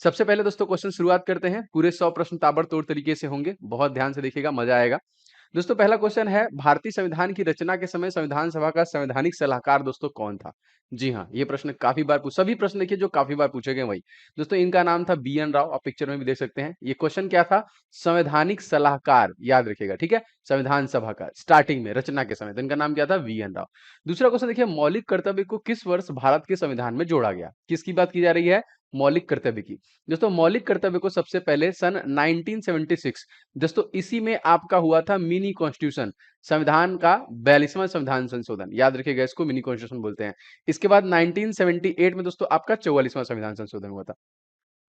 सबसे पहले दोस्तों क्वेश्चन शुरुआत करते हैं। पूरे 100 प्रश्न ताबड़तोड़ तरीके से होंगे। बहुत ध्यान से देखिएगा, मजा आएगा। दोस्तों पहला क्वेश्चन है, भारतीय संविधान की रचना के समय संविधान सभा का संवैधानिक सलाहकार दोस्तों कौन था? जी हाँ, ये प्रश्न काफी बार सभी प्रश्न देखिए जो काफी बार पूछे गए वही। दोस्तों इनका नाम था बी.एन. राव, आप पिक्चर में भी देख सकते हैं। ये क्वेश्चन क्या था? संवैधानिक सलाहकार, याद रखिएगा, ठीक है? संविधान सभा का स्टार्टिंग में रचना के समय, तो इनका नाम क्या था? वी.एन. राव। दूसरा क्वेश्चन देखिए, मौलिक कर्तव्य को किस वर्ष भारत के संविधान में जोड़ा गया? किसकी बात की जा रही है? मौलिक कर्तव्य की। दोस्तों मौलिक कर्तव्य को सबसे पहले सन 1976 दोस्तों इसी में आपका हुआ था मिनी कॉन्स्टिट्यूशन, संविधान का 42वां संविधान संशोधन, याद रखिएगा इसको मिनी कॉन्स्टिट्यूशन बोलते हैं। इसके बाद 1978 में दोस्तों आपका 44वां संविधान संशोधन हुआ था।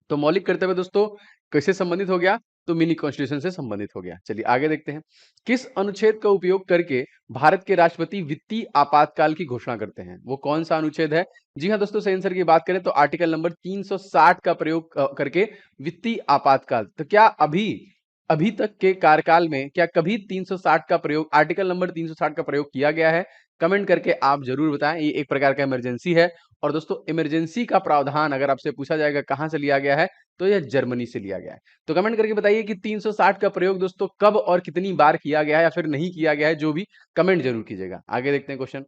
तो मौलिक कर्तव्य दोस्तों किससे संबंधित हो गया? तो मिनी कॉन्स्टिट्यूशन से संबंधित हो गया। चलिए आगे देखते हैं। किस अनुच्छेद का उपयोग करके भारत के राष्ट्रपति वित्तीय आपातकाल की घोषणा करते हैं? वो कौन सा अनुच्छेद है? जी हाँ दोस्तों, सही आंसर की बात करें तो आर्टिकल नंबर 360 का प्रयोग करके वित्तीय आपातकाल। तो क्या अभी अभी तक के कार्यकाल में क्या कभी 360 का प्रयोग, आर्टिकल नंबर 360 का प्रयोग किया गया है? कमेंट करके आप जरूर बताएं। ये एक प्रकार का इमरजेंसी है। और दोस्तों इमरजेंसी का प्रावधान अगर आपसे पूछा जाएगा कहां से लिया गया है, तो यह जर्मनी से लिया गया है। तो कमेंट करके बताइए कि 360 का प्रयोग दोस्तों कब और कितनी बार किया गया है या फिर नहीं किया गया है, जो भी कमेंट जरूर कीजिएगा। आगे देखते हैं क्वेश्चन।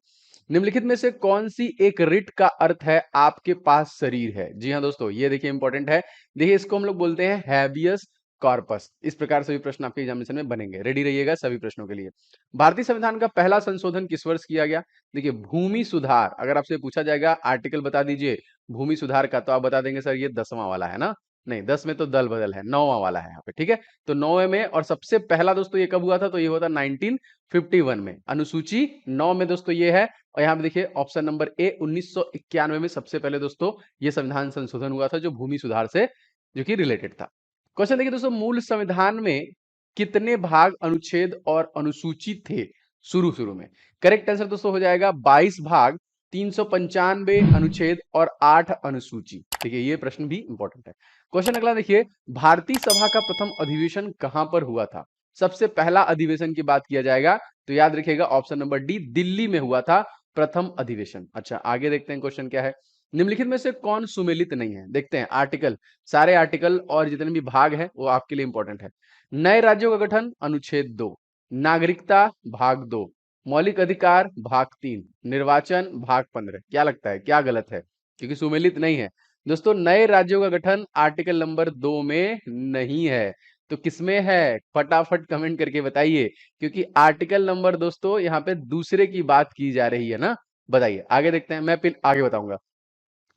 निम्नलिखित में से कौन सी एक रिट का अर्थ है आपके पास शरीर है? जी हाँ दोस्तों, ये देखिए इंपॉर्टेंट है। देखिए इसको हम लोग बोलते हैं हैबियस कॉर्पस। इस प्रकार से भी प्रश्न आपके एग्जामिनेशन में बनेंगे। रेडी रहिएगा सभी प्रश्नों के लिए। भारतीय संविधान का पहला संशोधन किस वर्ष किया गया? देखिए भूमि सुधार, अगर आपसे पूछा जाएगा आर्टिकल बता दीजिए भूमि सुधार का, तो आप बता देंगे सर ये 10वां वाला है ना। नहीं, 10 में तो दल बदल है, 9वां वाला है यहाँ पे, ठीक है। तो 9वें में, और सबसे पहला दोस्तों ये कब हुआ था? तो ये हुआ था 1951 में। अनुसूची 9 में दोस्तों ये है। और यहाँ पे देखिए ऑप्शन नंबर ए 1991 में सबसे पहले दोस्तों ये संविधान संशोधन हुआ था, जो भूमि सुधार से जो कि रिलेटेड था। क्वेश्चन देखिए दोस्तों, मूल संविधान में कितने भाग, अनुच्छेद और अनुसूची थे शुरू शुरू में? करेक्ट आंसर दोस्तों हो जाएगा 22 भाग, 395 अनुच्छेद और 8 अनुसूची। देखिए ये प्रश्न भी इंपॉर्टेंट है। क्वेश्चन अगला देखिए, भारतीय सभा का प्रथम अधिवेशन कहां पर हुआ था? सबसे पहला अधिवेशन की बात किया जाएगा तो याद रखिएगा ऑप्शन नंबर डी, दिल्ली में हुआ था प्रथम अधिवेशन। अच्छा आगे देखते हैं क्वेश्चन क्या है। निम्नलिखित में से कौन सुमेलित नहीं है? देखते हैं आर्टिकल, सारे आर्टिकल और जितने भी भाग है वो आपके लिए इंपॉर्टेंट है। नए राज्यों का गठन अनुच्छेद 2, नागरिकता भाग 2, मौलिक अधिकार भाग 3, निर्वाचन भाग 15। क्या लगता है क्या गलत है? क्योंकि सुमेलित नहीं है। दोस्तों नए राज्यों का गठन आर्टिकल नंबर 2 में नहीं है, तो किसमें है? फटाफट कमेंट करके बताइए, क्योंकि आर्टिकल नंबर दोस्तों यहाँ पे दूसरे की बात की जा रही है ना। बताइए आगे देखते हैं, मैं फिर आगे बताऊंगा।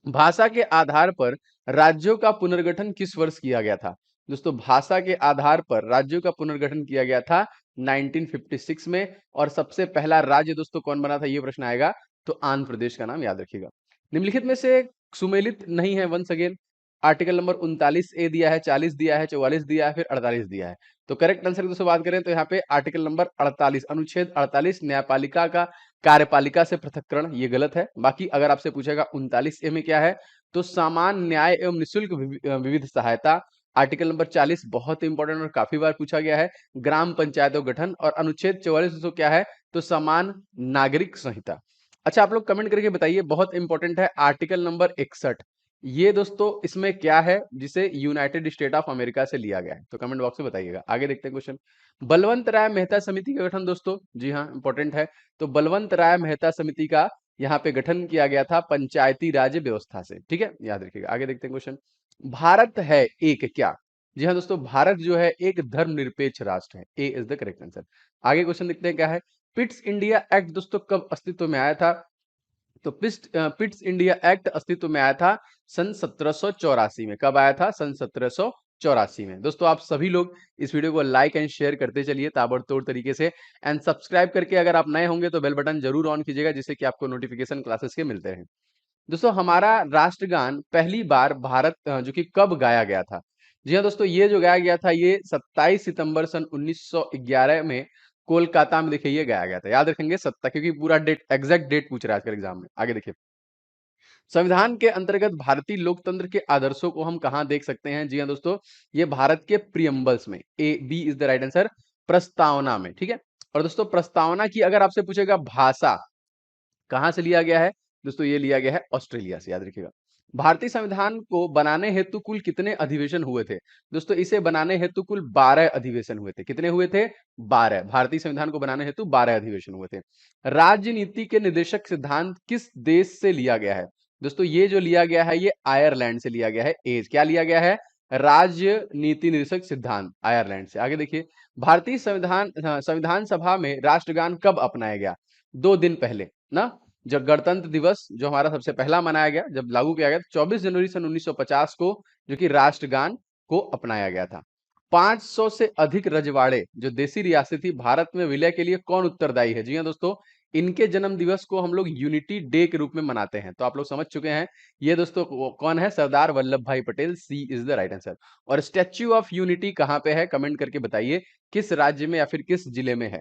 भाषा के आधार पर राज्यों का पुनर्गठन किस वर्ष किया गया था? दोस्तों भाषा के आधार पर राज्यों का पुनर्गठन किया गया था 1956 में। और सबसे पहला राज्य दोस्तों कौन बना था, ये प्रश्न आएगा तो आंध्र प्रदेश का नाम याद रखिएगा। निम्नलिखित में से सुमेलित नहीं है, वंस अगेन, आर्टिकल नंबर 39 ए दिया है, 40 दिया है, 44 दिया है, फिर 48 दिया है। तो करेक्ट आंसर की दोस्तों बात करें तो यहाँ पे आर्टिकल नंबर 48, अनुच्छेद 48, न्यायपालिका का कार्यपालिका से पृथक्करण, ये गलत है। बाकी अगर आपसे पूछेगा 39 ए में क्या है, तो सामान्य न्याय एवं निःशुल्क विविध सहायता। आर्टिकल नंबर 40 बहुत इंपॉर्टेंट और काफी बार पूछा गया है, ग्राम पंचायतों गठन। और अनुच्छेद 44 दोस्तों क्या है, तो समान नागरिक संहिता। अच्छा आप लोग कमेंट करके बताइए, बहुत इंपॉर्टेंट है आर्टिकल नंबर 61, ये दोस्तों इसमें क्या है जिसे यूनाइटेड स्टेट ऑफ अमेरिका से लिया गया है? तो कमेंट बॉक्स में बताइएगा। आगे देखते हैं क्वेश्चन। बलवंत राय मेहता समिति का गठन दोस्तों, जी हाँ इंपॉर्टेंट है। तो बलवंत राय मेहता समिति का यहाँ पे गठन किया गया था पंचायती राज व्यवस्था से, ठीक है, याद रखिएगा। आगे देखते हैं क्वेश्चन। भारत है एक क्या? जी हाँ दोस्तों, भारत जो है एक धर्मनिरपेक्ष राष्ट्र है। ए इज द करेक्ट आंसर। आगे क्वेश्चन देखते हैं क्या है। पिट्स इंडिया एक्ट दोस्तों कब अस्तित्व में आया था? तो पिट्स इंडिया एक्ट अस्तित्व में आया था सन 1784 में। कब आया था? सन 1784 में। दोस्तों आप सभी लोग इस वीडियो को लाइक एंड शेयर करते चलिए ताबड़तोड़ तरीके से, एंड सब्सक्राइब करके अगर आप नए होंगे तो बेल बटन जरूर ऑन कीजिएगा, जिससे कि आपको नोटिफिकेशन क्लासेस के मिलते रहें। दोस्तों हमारा राष्ट्रगान पहली बार भारत जो कि कब गाया गया था? जी हाँ दोस्तों, ये जो गाया गया था ये 27 सितंबर सन 1911 में कोलकाता में देखिए ये गाया गया था। याद रखेंगे 7, क्योंकि पूरा डेट, एग्जैक्ट डेट पूछ रहा है आजकल एग्जाम में। आगे देखिए, संविधान के अंतर्गत भारतीय लोकतंत्र के आदर्शों को हम कहां देख सकते हैं? जी हाँ दोस्तों, ये भारत के प्रियम्बल्स में, A B is the right answer, प्रस्तावना में, ठीक है। और दोस्तों प्रस्तावना की अगर आपसे पूछेगा भाषा कहां से लिया गया है, दोस्तों ये लिया गया है ऑस्ट्रेलिया से, याद रखिएगा। भारतीय संविधान को बनाने हेतु कुल कितने अधिवेशन हुए थे? दोस्तों इसे बनाने हेतु कुल 12 अधिवेशन हुए थे। कितने हुए थे? 12। भारतीय संविधान को बनाने हेतु 12 अधिवेशन हुए थे। राजनीति के निर्देशक सिद्धांत किस देश से लिया गया है? दोस्तों ये जो लिया गया है ये आयरलैंड से लिया गया है। एज क्या लिया गया है? राजनीति निर्देशक सिद्धांत आयरलैंड से। आगे देखिए, भारतीय संविधान सभा में राष्ट्रगान कब अपनाया गया? 2 दिन पहले ना, जब गणतंत्र दिवस जो हमारा सबसे पहला मनाया गया, जब लागू किया गया, 24 जनवरी सन 1950 को, जो कि राष्ट्रगान को अपनाया गया था। 500 से अधिक रजवाड़े जो देसी रियासत थी भारत में विलय के लिए कौन उत्तरदायी है? जी हाँ दोस्तों, इनके जन्म दिवस को हम लोग यूनिटी डे के रूप में मनाते हैं। तो आप लोग समझ चुके हैं ये दोस्तों कौन है? सरदार वल्लभ भाई पटेल। सी इज द राइट आंसर। और स्टैच्यू ऑफ यूनिटी कहां पे है? कमेंट करके बताइए किस राज्य में या फिर किस जिले में है।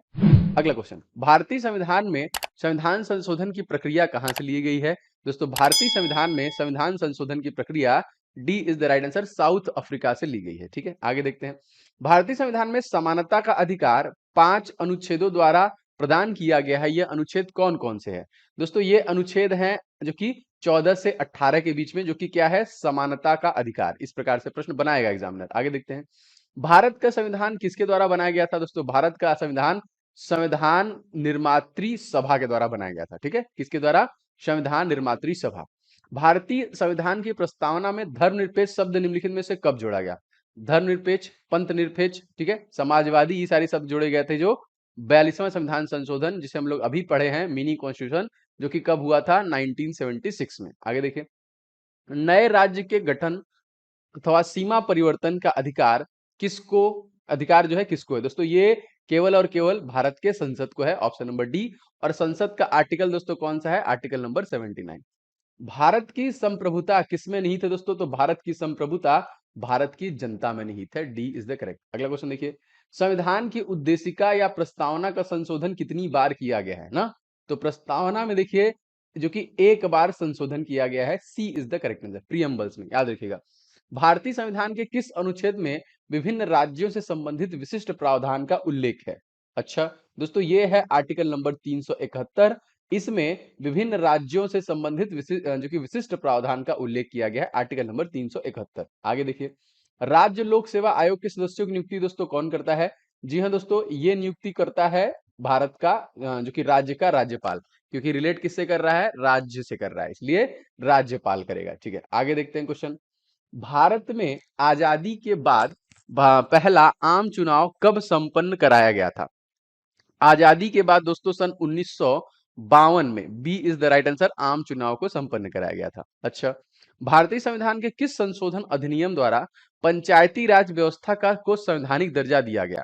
अगला क्वेश्चन, भारतीय संविधान में संविधान संशोधन की प्रक्रिया कहां से ली गई है? दोस्तों भारतीय संविधान में संविधान संशोधन की प्रक्रिया, D is the right answer, south Africa से ली गई है। ठीक है, आगे देखते हैं। भारतीय संविधान में समानता का अधिकार 5 अनुच्छेदों द्वारा प्रदान किया गया है। यह अनुच्छेद कौन कौन से है? दोस्तों ये अनुच्छेद हैं जो कि 14 से 18 के बीच में, जो कि क्या है? समानता का अधिकार। इस प्रकार से प्रश्न बनाएगा एग्जामिनर। आगे देखते हैं, भारत का संविधान किसके द्वारा बनाया गया था? दोस्तों भारत का संविधान संविधान निर्मात्री सभा के द्वारा बनाया गया था। ठीक है, किसके द्वारा? संविधान निर्मात्री सभा। भारतीय संविधान की प्रस्तावना में धर्मनिरपेक्ष शब्द निम्नलिखित में से कब जोड़ा गया? धर्मनिरपेक्ष, पंथ निरपेक्ष, ठीक है, समाजवादी, ये सारे शब्द जोड़े गए थे जो 42वां संविधान संशोधन, जिसे हम लोग अभी पढ़े हैं, मिनी कॉन्स्टिट्यूशन, जो कि कब हुआ था? 1976 में। आगे देखिए, नए राज्य के गठन अथवा सीमा परिवर्तन का अधिकार किसको, अधिकार जो है किसको है? दोस्तों ये केवल और केवल भारत के संसद को है, ऑप्शन नंबर डी। और संसद का आर्टिकल दोस्तों कौन सा है? Article number 79। भारत की संप्रभुता किसमें निहित है? दोस्तों तो भारत की संप्रभुता भारत की जनता में निहित है। D is the correct. अगला क्वेश्चन देखिए, संविधान की उद्देशिका या प्रस्तावना का संशोधन कितनी बार किया गया है ना? तो प्रस्तावना में देखिए जो कि एक बार संशोधन किया गया है। सी इज द करेक्ट आंसर, प्रीएम्बल्स में, याद रखिएगा। भारतीय संविधान के किस अनुच्छेद में विभिन्न राज्यों से संबंधित विशिष्ट प्रावधान का उल्लेख है? अच्छा दोस्तों ये है आर्टिकल नंबर 371। इसमें विभिन्न राज्यों से संबंधित जो कि विशिष्ट प्रावधान का उल्लेख किया गया है, आर्टिकल नंबर 371। आगे देखिए, राज्य लोक सेवा आयोग के सदस्यों की नियुक्ति दोस्तों कौन करता है? जी हाँ दोस्तों, ये नियुक्ति करता है भारत का जो कि राज्य का राज्यपाल, क्योंकि रिलेट किससे कर रहा है? राज्य से कर रहा है, इसलिए राज्यपाल करेगा। ठीक है, आगे देखते हैं क्वेश्चन, भारत में आजादी के बाद पहला आम चुनाव कब संपन्न कराया गया था? आजादी के बाद दोस्तों सन 1952 में, B is the right answer, आम चुनाव को संपन्न कराया गया था। अच्छा, भारतीय संविधान के किस संशोधन अधिनियम द्वारा पंचायती राज व्यवस्था का को संवैधानिक दर्जा दिया गया?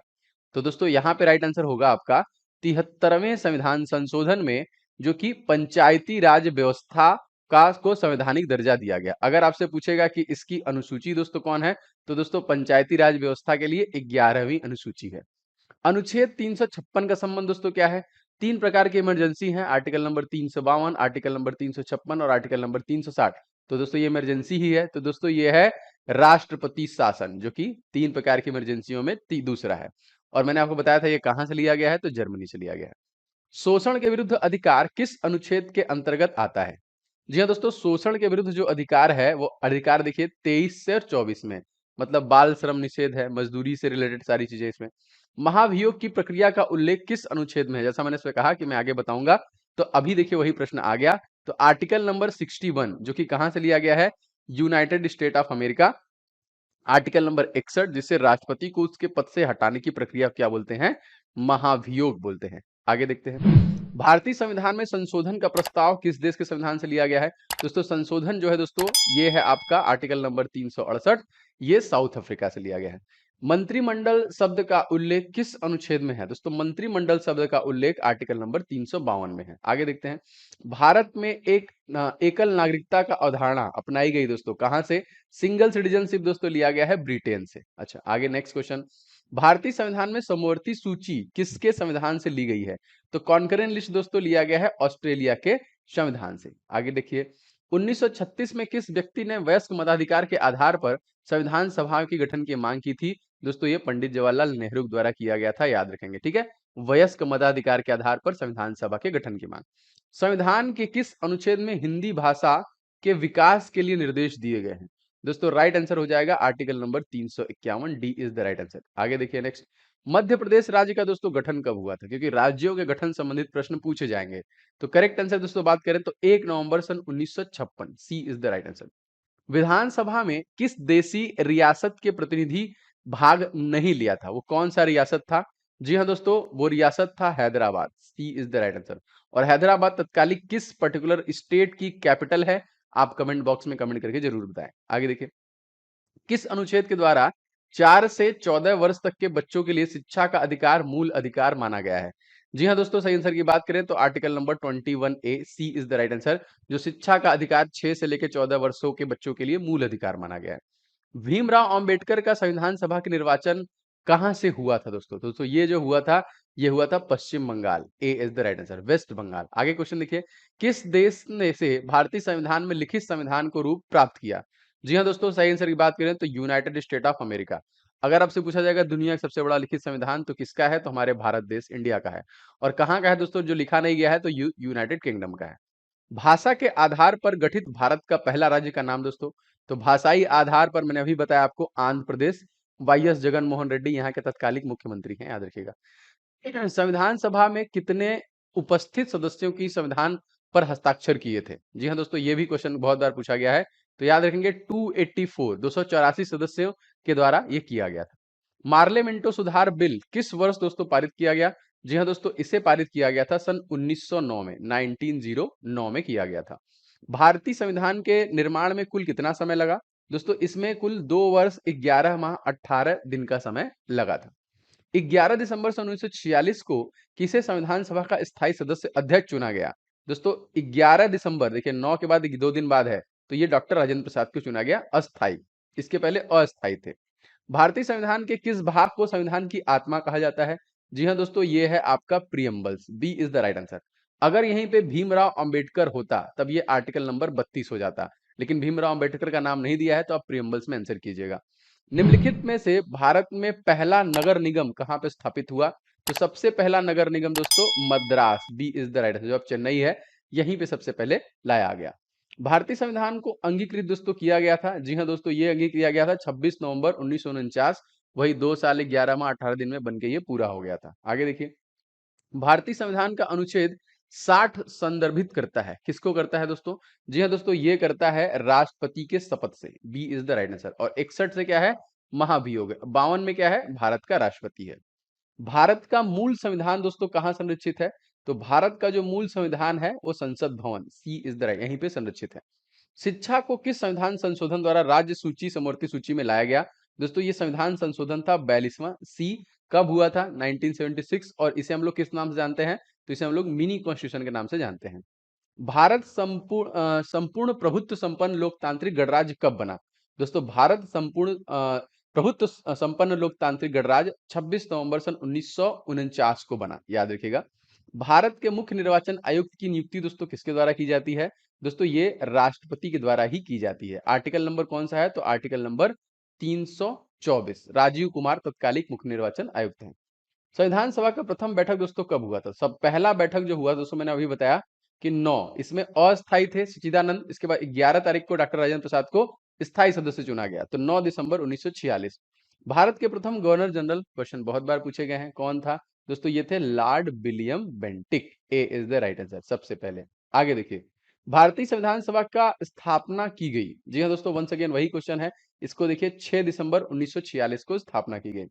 तो दोस्तों यहाँ पे राइट आंसर होगा आपका 73वें संविधान संशोधन में, जो कि पंचायती राज व्यवस्था का को संवैधानिक दर्जा दिया गया। अगर आपसे पूछेगा कि इसकी अनुसूची दोस्तों कौन है, तो दोस्तों पंचायती राज व्यवस्था के लिए 11वीं अनुसूची है। अनुच्छेद 356 का संबंध दोस्तों क्या है? 3 प्रकार की इमरजेंसी हैं, आर्टिकल नंबर 352, आर्टिकल नंबर 356 और आर्टिकल नंबर 360। तो दोस्तों ये इमरजेंसी ही है। तो दोस्तों ये है राष्ट्रपति शासन, जो कि 3 प्रकार की इमरजेंसियों में दूसरा है। और मैंने आपको बताया था ये कहां से लिया गया है? तो जर्मनी से लिया गया है। शोषण के विरुद्ध अधिकार किस अनुच्छेद के अंतर्गत आता है? जी हाँ दोस्तों, शोषण के विरुद्ध जो अधिकार है वो अधिकार देखिए 23 से और 24 में, मतलब बाल श्रम निषेध है, मजदूरी से रिलेटेड सारी चीजें इसमें। महाभियोग की प्रक्रिया का उल्लेख किस अनुच्छेद में है? जैसा मैंने इसमें कहा कि मैं आगे बताऊंगा, तो अभी देखिए वही प्रश्न आ गया। तो आर्टिकल नंबर 61, जो कि कहां से लिया गया है? United state of America. Article number 61, जिससे राष्ट्रपति को उसके पद से हटाने की प्रक्रिया क्या बोलते हैं? महाभियोग बोलते हैं। आगे देखते हैं, भारतीय संविधान में संशोधन का प्रस्ताव किस देश के संविधान से लिया गया है? दोस्तों संशोधन जो है दोस्तों ये है आपका आर्टिकल नंबर 368, ये साउथ अफ्रीका से लिया गया है। मंत्रिमंडल शब्द का उल्लेख किस अनुच्छेद में है? दोस्तों मंत्रिमंडल शब्द का उल्लेख आर्टिकल नंबर 352 में है। आगे देखते हैं, भारत में एक एकल नागरिकता का अवधारणा अपनाई गई दोस्तों कहां से? सिंगल सिटीजनशिप दोस्तों लिया गया है ब्रिटेन से। अच्छा, आगे नेक्स्ट क्वेश्चन, भारतीय संविधान में समवर्ती सूची किसके संविधान से ली गई है? तो कॉन्करेंट लिस्ट दोस्तों लिया गया है ऑस्ट्रेलिया के संविधान से। आगे देखिए, 1936 में किस व्यक्ति ने वयस्क मताधिकार के आधार पर संविधान सभा के गठन की मांग की थी? दोस्तों ये पंडित जवाहरलाल नेहरू द्वारा किया गया था, याद रखेंगे। ठीक है, वयस्क मताधिकार के आधार पर संविधान सभा के गठन की मांग। संविधान के किस अनुच्छेद में हिंदी भाषा के विकास के लिए निर्देश दिए गए हैं? दोस्तों राइट आंसर हो जाएगा article number 351, D is the right answer. आगे देखिए नेक्स्ट, मध्य प्रदेश राज्य का दोस्तों गठन कब हुआ था? क्योंकि राज्यों के गठन संबंधित प्रश्न पूछे जाएंगे। तो करेक्ट आंसर दोस्तों बात करें तो 1 नवंबर सन 1956, सी इज द राइट आंसर। विधानसभा में किस देशी रियासत के प्रतिनिधि भाग नहीं लिया था? वो कौन सा रियासत था? जी हाँ दोस्तों, वो रियासत था हैदराबाद, सी इज द राइट आंसर। और हैदराबाद तत्कालिक किस पर्टिकुलर स्टेट की कैपिटल है? आप कमेंट बॉक्स में कमेंट करके जरूर बताएं। आगे देखिए, किस अनुच्छेद के द्वारा 4 से 14 वर्ष तक के बच्चों के लिए शिक्षा का अधिकार मूल अधिकार माना गया है? जी हाँ दोस्तों, सही आंसर की बात करें तो article number 21A, C is the right answer. जो शिक्षा का अधिकार 6 से लेकर 14 वर्षों के बच्चों के लिए मूल अधिकार माना गया है। भीमराव अंबेडकर का संविधान सभा के निर्वाचन कहां से हुआ था दोस्तों? दोस्तों ये जो हुआ था, ये हुआ था Paschim Bangal, A is the right answer, West Bengal. आगे क्वेश्चन देखिए, किस देश ने से भारतीय संविधान में लिखित संविधान को रूप प्राप्त किया? जी हाँ दोस्तों, सही आंसर की बात करें तो यूनाइटेड स्टेट ऑफ अमेरिका। अगर आपसे पूछा जाएगा दुनिया का सबसे बड़ा लिखित संविधान तो किसका है, तो हमारे भारत देश इंडिया का है। और कहाँ का है दोस्तों? जो लिखा नहीं गया है तो यूनाइटेड किंगडम का है। भाषा के आधार पर गठित भारत का पहला राज्य का नाम दोस्तों? तो भाषाई आधार पर मैंने अभी बताया आपको, आंध्र प्रदेश, वाई एस जगन मोहन रेड्डी यहाँ के तत्कालिक मुख्यमंत्री हैं, याद रखिएगा। संविधान सभा में कितने उपस्थित सदस्यों की संविधान पर हस्ताक्षर किए थे? जी हाँ दोस्तों, ये भी क्वेश्चन बहुत बार पूछा गया है। तो याद रखेंगे 284, 284 सदस्यों के द्वारा ये किया गया था। मार्लेमेंटो सुधार बिल किस वर्ष दोस्तों पारित किया गया? जी हाँ दोस्तों, इसे पारित किया गया था सन 1909 में, 1909 में किया गया था। भारतीय संविधान के निर्माण में कुल कितना समय लगा? दोस्तों इसमें कुल 2 वर्ष 11 माह 18 दिन का समय लगा था। 11 दिसंबर सन 1946 को किसे संविधान सभा का स्थायी सदस्य अध्यक्ष चुना गया? दोस्तों 11 दिसंबर, देखिए 9 के बाद 2 दिन बाद है, तो ये डॉक्टर राजेंद्र प्रसाद को चुना गया अस्थाई। इसके पहले अस्थाई थे। भारतीय संविधान के किस भाग को संविधान की आत्मा कहा जाता है? जी हाँ दोस्तों, ये है आपका preambles, B is the right answer. अगर यहीं पे भीमराव अंबेडकर होता तब ये आर्टिकल नंबर 32 हो जाता, लेकिन भीमराव अंबेडकर का नाम नहीं दिया है तो आप प्रियम्बल्स में आंसर कीजिएगा। निम्नलिखित में से भारत में पहला नगर निगम कहाँ पे स्थापित हुआ? तो सबसे पहला नगर निगम दोस्तों Madras, B is the right answer. जो अब चेन्नई है, यहीं पे सबसे पहले लाया गया। भारतीय संविधान को अंगीकृत दोस्तों किया गया था। जी हाँ दोस्तों, ये अंगीकृत किया गया था 26 नवंबर 1949। वही 2 साल 11 माह 18 दिन में बनके ये पूरा हो गया था। आगे देखिए, भारतीय संविधान का अनुच्छेद 60 संदर्भित करता है, किसको करता है दोस्तों? जी हाँ दोस्तों, ये करता है राष्ट्रपति के शपथ से, B is the right answer. और 61 से क्या है? महाभियोग। 52 में क्या है? भारत का राष्ट्रपति है। भारत का मूल संविधान दोस्तों कहाँ संरक्षित है? तो भारत का जो मूल संविधान है वो संसद भवन, सी इज द राइट, यहीं पे संरक्षित है। शिक्षा को किस संविधान संशोधन द्वारा राज्य सूची समवर्ती सूची में लाया गया? दोस्तों ये संविधान संशोधन था 42वां, सी। कब हुआ था? 1976। और इसे हम लोग किस नाम से जानते हैं? तो इसे हम लोग मिनी कॉन्स्टिट्यूशन के नाम से जानते हैं। भारत संपूर्ण प्रभुत्व संपन्न लोकतांत्रिक गणराज्य कब बना? दोस्तों भारत संपूर्ण प्रभुत्व संपन्न लोकतांत्रिक गणराज्य 26 नवंबर सन 1949 को बना, याद रखिएगा। भारत के मुख्य निर्वाचन आयुक्त की नियुक्ति दोस्तों किसके द्वारा की जाती है? दोस्तों ये राष्ट्रपति के द्वारा ही की जाती है। आर्टिकल नंबर कौन सा है? तो आर्टिकल नंबर 324। राजीव कुमार तत्कालिक मुख्य निर्वाचन आयुक्त हैं। संविधान सभा का प्रथम बैठक दोस्तों कब हुआ था? सब पहला बैठक जो हुआ दोस्तों, मैंने अभी बताया कि 9, इसमें अस्थायी थे सच्चिदानंद। इसके बाद 11 तारीख को डॉक्टर राजेंद्र प्रसाद को स्थायी सदस्य चुना गया, तो 9 दिसंबर 1946। भारत के प्रथम गवर्नर जनरल, क्वेश्चन बहुत बार पूछे गए हैं, कौन था? दोस्तों ये थे Lord William Bentinck, A is the right answer सबसे पहले। आगे देखिए, भारतीय संविधान सभा का स्थापना की गई। जी हाँ दोस्तों, वंस अगेन वही क्वेश्चन है। इसको देखिए 6 दिसंबर 1946 को स्थापना की गई।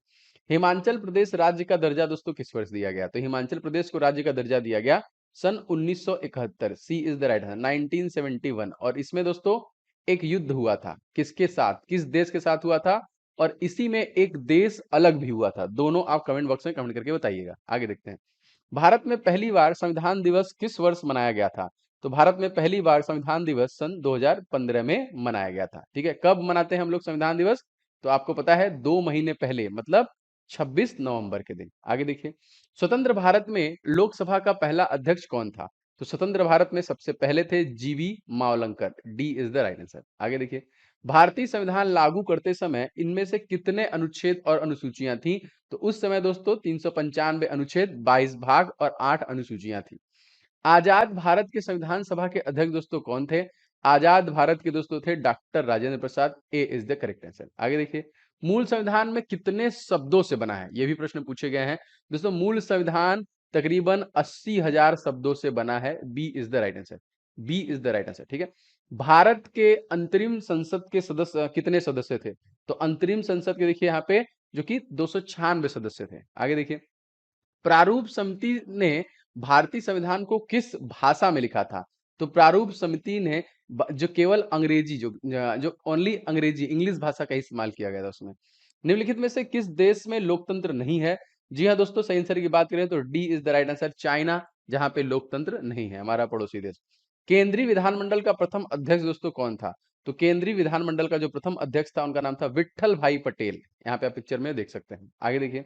हिमाचल प्रदेश राज्य का दर्जा दोस्तों किस वर्ष दिया गया? तो हिमाचल प्रदेश को राज्य का दर्जा दिया गया सन 1971, सी इज द राइट आंसर, 1971। और इसमें दोस्तों एक युद्ध हुआ था, किसके साथ, किस देश के साथ हुआ था? और इसी में एक देश अलग भी हुआ था। दोनों आप कमेंट बॉक्स में कमेंट करके बताइएगा। आगे देखते हैं, भारत में पहली बार संविधान दिवस किस वर्ष मनाया गया था? तो भारत में पहली बार संविधान दिवस सन 2015 में मनाया गया था। ठीक है, कब मनाते हैं हम लोग संविधान दिवस? तो आपको पता है 2 महीने पहले, मतलब 26 नवंबर के दिन। आगे देखिए, स्वतंत्र भारत में लोकसभा का पहला अध्यक्ष कौन था? तो स्वतंत्र भारत में सबसे पहले थे जीवी Mavalankar, D is the right answer. आगे देखिए, भारतीय संविधान लागू करते समय इनमें से कितने अनुच्छेद और अनुसूचियां थी? तो उस समय दोस्तों 395 अनुच्छेद, 22 भाग और 8 अनुसूचियां थी। आजाद भारत के संविधान सभा के अध्यक्ष दोस्तों कौन थे? आजाद भारत के दोस्तों थे doctor Rajendra Prasad. A is the correct answer. आगे देखिए, मूल संविधान में कितने शब्दों से बना है, ये भी प्रश्न पूछे गए हैं दोस्तों। मूल संविधान तकरीबन 80,000 शब्दों से बना है। B is the right answer. B is the right answer, ठीक है। भारत के अंतरिम संसद के सदस्य कितने सदस्य थे? तो अंतरिम संसद के देखिए यहाँ पे जो कि 296 सदस्य थे। आगे देखिए, प्रारूप समिति ने भारतीय संविधान को किस भाषा में लिखा था? तो प्रारूप समिति ने जो केवल अंग्रेजी जो ओनली अंग्रेजी इंग्लिश भाषा का इस्तेमाल किया गया था उसमें। निम्नलिखित में से किस देश में लोकतंत्र नहीं है? जी हाँ दोस्तों, सही आंसर की बात करें तो D is the right answer, China, जहां पे लोकतंत्र नहीं है, हमारा पड़ोसी देश। केंद्रीय विधानमंडल का प्रथम अध्यक्ष दोस्तों कौन था? तो केंद्रीय विधानमंडल का जो प्रथम अध्यक्ष था उनका नाम था विट्ठल भाई पटेल। यहाँ पे आप पिक्चर में देख सकते हैं। आगे देखिए,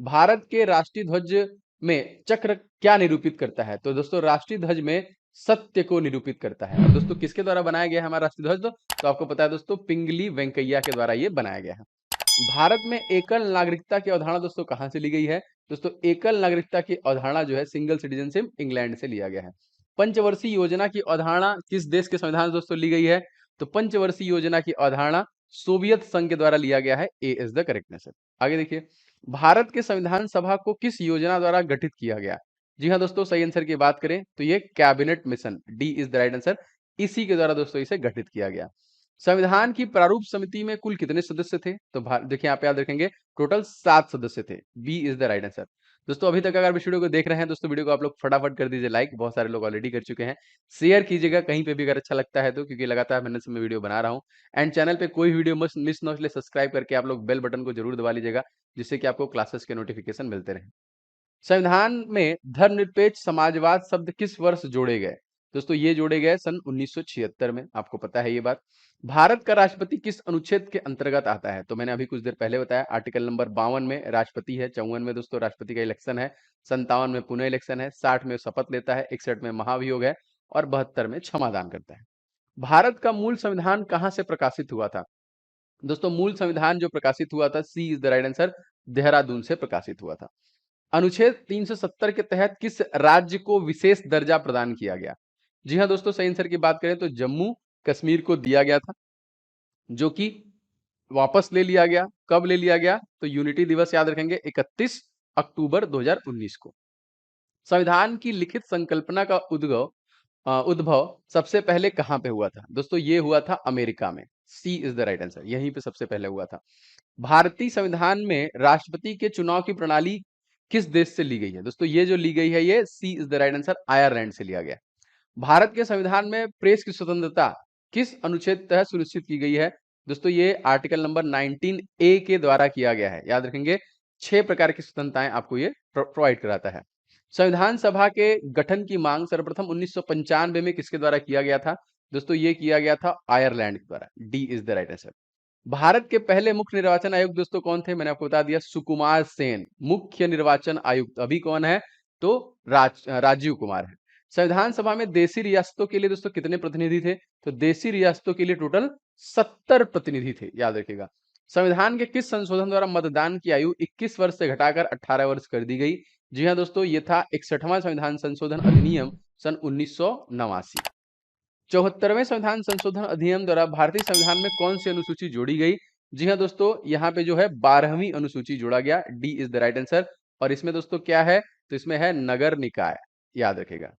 भारत के राष्ट्रीय ध्वज में चक्र क्या निरूपित करता है? तो दोस्तों राष्ट्रीय ध्वज में सत्य को निरूपित करता है। दोस्तों किसके द्वारा बनाया गया है हमारा राष्ट्रीय ध्वज? तो आपको पता है दोस्तों, पिंगली वेंकैया के द्वारा ये बनाया गया है। भारत में एकल नागरिकता की अवधारणा दोस्तों कहां से ली गई है? दोस्तों एकल नागरिकता की अवधारणा जो है सिंगल सिटीजनशिप इंग्लैंड से लिया गया है। पंचवर्षीय योजना की अवधारणा किस देश के संविधान से दोस्तों ली गई है? तो पंचवर्षीय योजना की अवधारणा सोवियत संघ के द्वारा लिया गया है। ए इज द करेक्ट आंसर। आगे देखिए, भारत के संविधान सभा को किस योजना द्वारा गठित किया गया? जी हाँ दोस्तों, सही आंसर की बात करें तो ये cabinet mission, D is the right answer, इसी के द्वारा दोस्तों इसे गठित किया गया। संविधान की प्रारूप समिति में कुल कितने सदस्य थे? तो देखिए यहाँ पे याद रखेंगे, टोटल 7 सदस्य थे। B is the right answer. दोस्तों अभी तक अगर इस वीडियो को देख रहे हैं दोस्तों, वीडियो को आप लोग फटाफट कर दीजिए लाइक, बहुत सारे लोग ऑलरेडी कर चुके हैं। शेयर कीजिएगा कहीं पे भी अगर अच्छा लगता है तो, क्योंकि लगातार मेहनत से मैं वीडियो बना रहा हूँ। एंड चैनल पे कोई वीडियो मिस ना हो इसलिए सब्सक्राइब करके आप लोग बेल बटन को जरूर दबा लीजिएगा, जिससे कि आपको क्लासेस के नोटिफिकेशन मिलते रहे। संविधान में धर्मनिरपेक्ष समाजवाद शब्द किस वर्ष जोड़े गए? दोस्तों ये जोड़े गए सन 1976 में, आपको पता है ये बात। भारत का राष्ट्रपति किस अनुच्छेद के अंतर्गत आता है? तो मैंने अभी कुछ देर पहले बताया, आर्टिकल नंबर 52 में राष्ट्रपति है, 54 में दोस्तों राष्ट्रपति का इलेक्शन है, 57 में पुनः इलेक्शन है, 60 में शपथ लेता है, 61 में महाभियोग है और 72 में क्षमादान करता है। भारत का मूल संविधान कहां से प्रकाशित हुआ था? दोस्तों मूल संविधान जो प्रकाशित हुआ था, C is the right answer, Dehradun से प्रकाशित हुआ था। अनुच्छेद 370 के तहत किस राज्य को विशेष दर्जा प्रदान किया गया? जी हाँ दोस्तों, सही आंसर की बात करें तो जम्मू कश्मीर को दिया गया था, जो कि वापस ले लिया गया। कब ले लिया गया? तो यूनिटी दिवस याद रखेंगे, 31 अक्टूबर 2019 को। संविधान की लिखित संकल्पना का उद्भव सबसे पहले कहां पे हुआ था? दोस्तों ये हुआ था अमेरिका में। सी इज द राइट आंसर, यहीं पे सबसे पहले हुआ था। भारतीय संविधान में राष्ट्रपति के चुनाव की प्रणाली किस देश से ली गई है? दोस्तों ये जो ली गई है, ये C is the right answer, Ireland से लिया गया। भारत के संविधान में प्रेस की स्वतंत्रता किस अनुच्छेद तहत सुनिश्चित की गई है? दोस्तों ये आर्टिकल नंबर 19 ए के द्वारा किया गया है। याद रखेंगे 6 प्रकार की स्वतंत्रताएं आपको ये प्रोवाइड कराता है। संविधान सभा के गठन की मांग सर्वप्रथम 1995 में किसके द्वारा किया गया था? दोस्तों ये किया गया था आयरलैंड के द्वारा। D is the right answer. Bharat के पहले मुख्य निर्वाचन आयुक्त दोस्तों कौन थे? मैंने आपको बता दिया, सुकुमार सेन मुख्य निर्वाचन आयुक्त। अभी कौन है? तो राजीव कुमार है। संविधान सभा में देशी रियासतों के लिए दोस्तों कितने प्रतिनिधि थे? तो देशी रियासतों के लिए टोटल 70 प्रतिनिधि थे, याद रखिएगा। संविधान के किस संशोधन द्वारा मतदान की आयु 21 वर्ष से घटाकर 18 वर्ष कर दी गई? जी हाँ दोस्तों, ये था 61वां संविधान संशोधन अधिनियम सन 1989। 74वें संविधान संशोधन अधिनियम द्वारा भारतीय संविधान में कौन सी अनुसूची जोड़ी गई? जी हाँ दोस्तों, यहाँ पे जो है 12वीं अनुसूची जोड़ा गया। D is the right answer. और इसमें दोस्तों क्या है? तो इसमें है नगर निकाय, याद रखेगा।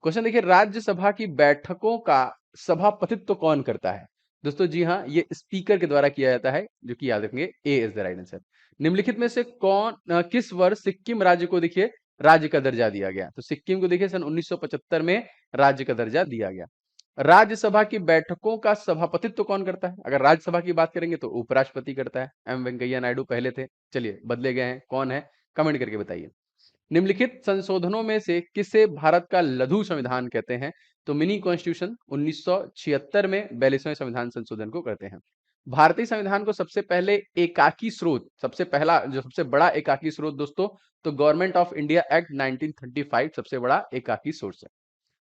क्वेश्चन देखिए, राज्यसभा की बैठकों का सभापतित्व कौन करता है? दोस्तों जी हाँ, ये स्पीकर के द्वारा किया जाता है, जो कि याद रखेंगे ए इज द राइट आंसर। निम्नलिखित में से किस वर्ष सिक्किम राज्य को देखिए राज्य का दर्जा दिया गया? तो सिक्किम को देखिए सन 1975 में राज्य का दर्जा दिया गया। राज्यसभा की बैठकों का सभापतित्व कौन करता है? अगर राज्यसभा की बात करेंगे तो उपराष्ट्रपति करता है। एम वेंकैया नायडू पहले थे, चलिए बदले गए हैं, कौन है? कमेंट करके बताइए। निम्नलिखित संशोधनों में से किसे भारत का लघु संविधान कहते हैं? तो मिनी कॉन्स्टिट्यूशन 1976 में 42वें संविधान संशोधन को कहते हैं। भारतीय संविधान को सबसे पहले एकाकी स्रोत, सबसे पहला जो सबसे बड़ा एकाकी स्रोत दोस्तों, तो गवर्नमेंट ऑफ इंडिया एक्ट 1935 सबसे बड़ा एकाकी सोर्स है।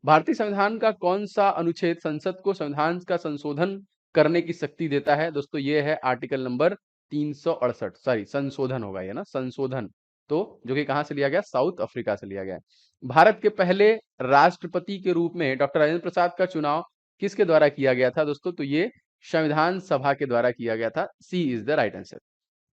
भारतीय संविधान का कौन सा अनुच्छेद संसद को संविधान का संशोधन करने की शक्ति देता है? दोस्तों ये है आर्टिकल नंबर 368, सॉरी संशोधन होगा ये ना, संशोधन, तो जो कि कहां से लिया गया? साउथ अफ्रीका से लिया गया। भारत के पहले राष्ट्रपति के रूप में डॉक्टर राजेंद्र प्रसाद का चुनाव किसके द्वारा किया गया था दोस्तों? तो ये संविधान सभा के द्वारा किया गया था। C is the right answer.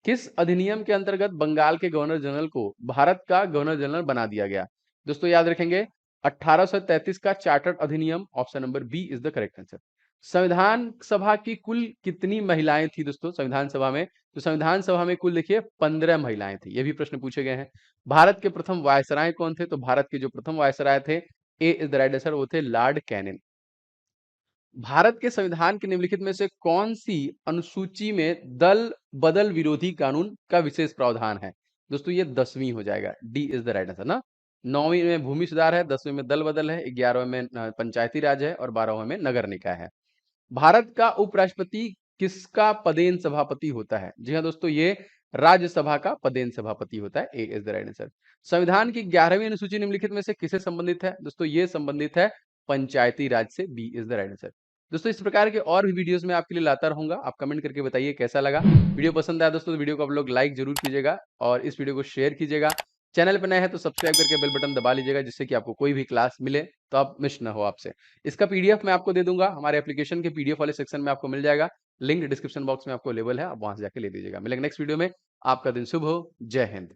किस अधिनियम के अंतर्गत बंगाल के गवर्नर जनरल को भारत का गवर्नर जनरल बना दिया गया? दोस्तों याद रखेंगे 1833 का चार्टर्ड अधिनियम, option number B is the correct answer. संविधान सभा की कुल कितनी महिलाएं थी दोस्तों संविधान सभा में? तो संविधान सभा में कुल देखिए 15 महिलाएं थी। ये भी प्रश्न पूछे गए हैं। भारत के प्रथम वायसराय कौन थे? तो भारत के जो प्रथम वायसराय थे, ए इज द राइट आंसर, वो थे लॉर्ड कैनिंग। भारत के संविधान के निम्नलिखित में से कौन सी अनुसूची में दल बदल विरोधी कानून का विशेष प्रावधान है? दोस्तों ये 10वीं हो जाएगा। D is the right answer ना। 9वीं में भूमि सुधार है, 10वीं में दल बदल है, 11वें में पंचायती राज है और 12वें में नगर निकाय है। भारत का उपराष्ट्रपति किसका पदेन सभापति होता है? जी हाँ दोस्तों, ये राज्यसभा का पदेन सभापति होता है। ए इज द राइट आंसर। संविधान की 11वीं अनुसूची निम्नलिखित में से किससे संबंधित है? दोस्तों ये संबंधित है पंचायती राज से। B is the right answer. दोस्तों इस प्रकार के और भी वीडियोस मैं आपके लिए लाता रहूंगा। आप कमेंट करके बताइए कैसा लगा। वीडियो पसंद आया दोस्तों तो वीडियो को आप लोग लाइक जरूर कीजिएगा और इस वीडियो को शेयर कीजिएगा। चैनल पर नए हैं तो सब्सक्राइब करके बेल बटन दबा लीजिएगा, जिससे कि आपको कोई भी क्लास मिले तो आप मिस ना हो आपसे। इसका पीडीएफ मैं आपको दे दूंगा, हमारे एप्लीकेशन के पीडीएफ वाले सेक्शन में आपको मिल जाएगा। लिंक डिस्क्रिप्शन बॉक्स में आपको अवेलेबल है, आप वहां से जाके ले लीजिएगा। मिलेंगे नेक्स्ट वीडियो में। आपका दिन शुभ हो। जय हिंद।